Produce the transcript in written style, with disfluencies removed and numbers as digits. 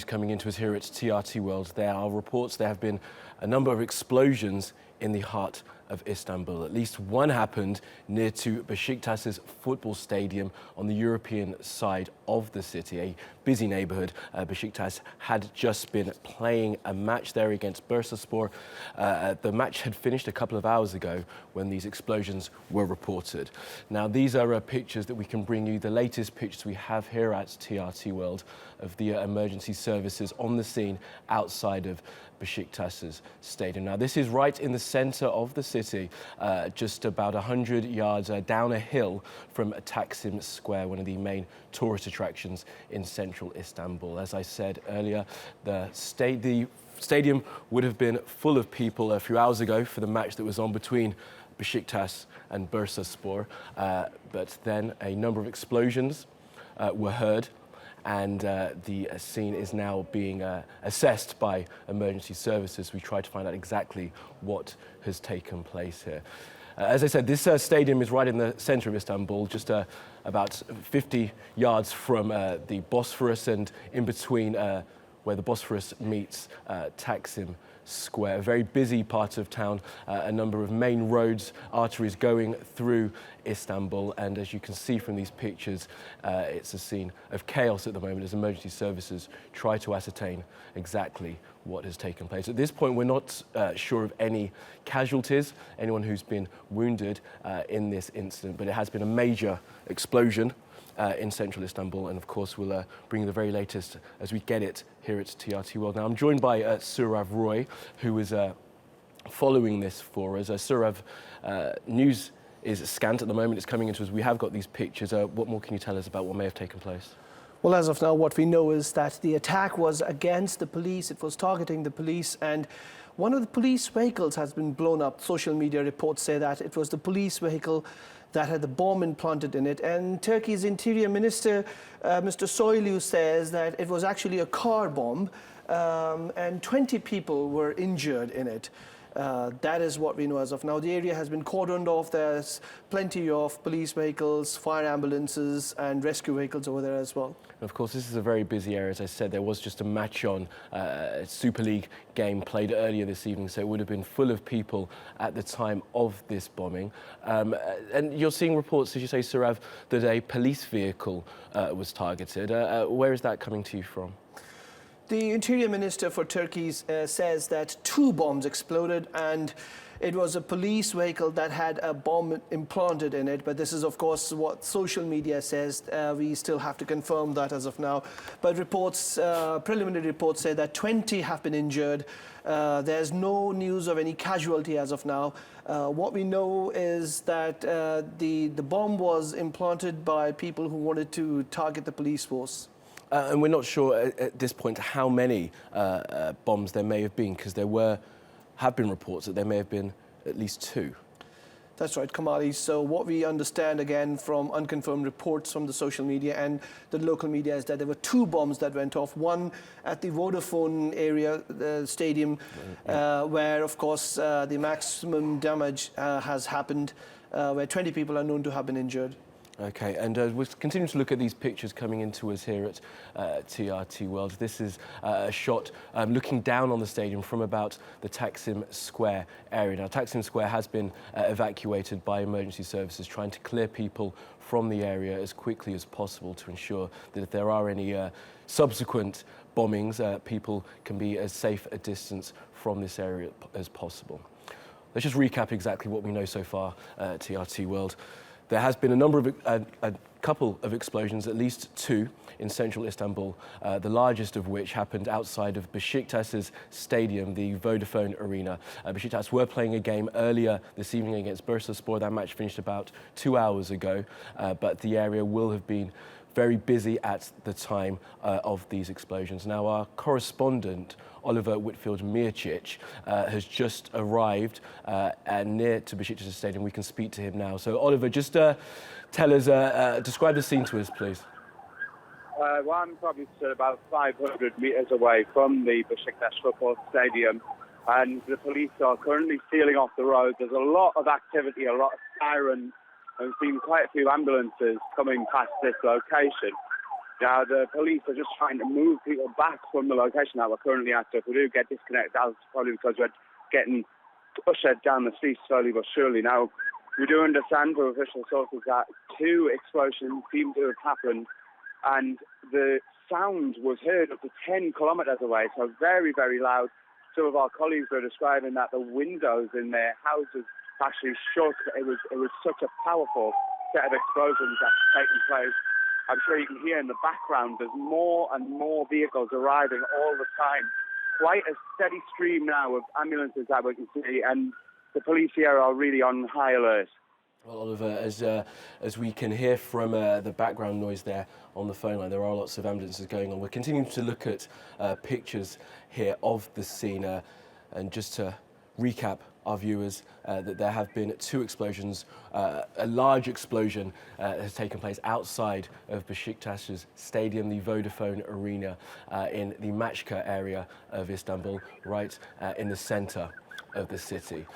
coming into us here at TRT World. There are reports there have been a number of explosions in the heart of Istanbul. At least one happened near to Besiktas's football stadium on the European side of the city, a busy neighbourhood. Besiktas had just been playing a match there against Bursaspor. The match had finished a couple of hours ago when these explosions were reported. Now, these are pictures that we can bring you, the latest pictures we have here at TRT World of the emergency services on the scene outside of Besiktas's stadium. Now, this is right in the centre of the city, just about 100 yards down a hill from Taksim Square, one of the main tourist attractions in central Istanbul. As I said earlier, the stadium would have been full of people a few hours ago for the match that was on between Besiktas and Bursaspor, but then a number of explosions were heard, and the scene is now being assessed by emergency services. We try to find out exactly what has taken place here. As I said, this stadium is right in the centre of Istanbul, just about 50 yards from the Bosphorus, and in between where the Bosphorus meets Taksim Square, a very busy part of town, a number of main roads, arteries going through Istanbul, and as you can see from these pictures, it's a scene of chaos at the moment as emergency services try to ascertain exactly what has taken place. At this point, we're not sure of any casualties, anyone who's been wounded in this incident, but it has been a major explosion in central Istanbul, and of course we'll bring you the very latest as we get it here at TRT World. Now, I'm joined by Surav Roy, who is following this for us. Surav, news is scant at the moment. It's coming into us. We have got these pictures. What more can you tell us about what may have taken place? Well, as of now, what we know is that the attack was against the police. It was targeting the police, and one of the police vehicles has been blown up. Social media reports say that it was the police vehicle that had the bomb implanted in it. And Turkey's Interior Minister, Mr. Soylu, says that it was actually a car bomb, and 20 people were injured in it. That is what we know as of now. The area has been cordoned off. There's plenty of police vehicles, fire ambulances and rescue vehicles over there as well. Of course, this is a very busy area. As I said, there was just a match on, a Super League game played earlier this evening, so it would have been full of people at the time of this bombing. And you're seeing reports, as you say, Surav, that a police vehicle was targeted. Where is that coming to you from? The Interior Minister for Turkey says that 2 bombs exploded, and it was a police vehicle that had a bomb implanted in it. But this is, of course, what social media says. We still have to confirm that as of now. But reports, preliminary reports say that 20 have been injured. There's no news of any casualty as of now. What we know is that the bomb was implanted by people who wanted to target the police force. And we're not sure at this point how many bombs there may have been, because there have been reports that there may have been at least 2. That's right, Kamali. So what we understand, again, from unconfirmed reports from the social media and the local media, is that there were 2 bombs that went off. One at the Vodafone area, the stadium, where, of course, the maximum damage has happened, where 20 people are known to have been injured. Okay, and we're continuing to look at these pictures coming into us here at TRT World. This is a shot looking down on the stadium from about the Taksim Square area. Now, Taksim Square has been evacuated by emergency services, trying to clear people from the area as quickly as possible to ensure that if there are any subsequent bombings, people can be as safe a distance from this area as possible. Let's just recap exactly what we know so far at TRT World. There has been a couple of explosions, at least 2, in central Istanbul, the largest of which happened outside of Besiktas's stadium, the Vodafone Arena. Besiktas were playing a game earlier this evening against Bursaspor. That match finished about 2 hours ago, but the area will have been very busy at the time of these explosions. Now, our correspondent, Oliver Whitfield-Mircic, has just arrived near to Besiktas Stadium. We can speak to him now. So, Oliver, just tell us, describe the scene to us, please. Well, I'm probably still about 500 metres away from the Besiktas football stadium, and the police are currently sealing off the road. There's a lot of activity, a lot of sirens. I've seen quite a few ambulances coming past this location. Now, the police are just trying to move people back from the location that we're currently at. So if we do get disconnected, that's probably because we're getting ushered down the street slowly but surely. Now, we do understand from official sources that 2 explosions seem to have happened, and the sound was heard up to 10 kilometres away, so very, very loud. Some of our colleagues were describing that the windows in their houses actually shook. It was such a powerful set of explosions that's taken place. I'm sure you can hear in the background there's more and more vehicles arriving all the time. Quite a steady stream now of ambulances that we can see, and the police here are really on high alert. Well, Oliver, as we can hear from the background noise there on the phone line, there are lots of ambulances going on. We're continuing to look at pictures here of the scene, and just to recap our viewers, that there have been 2 explosions. A large explosion has taken place outside of Beşiktaş's stadium, the Vodafone Arena, in the Machka area of Istanbul, right in the centre of the city.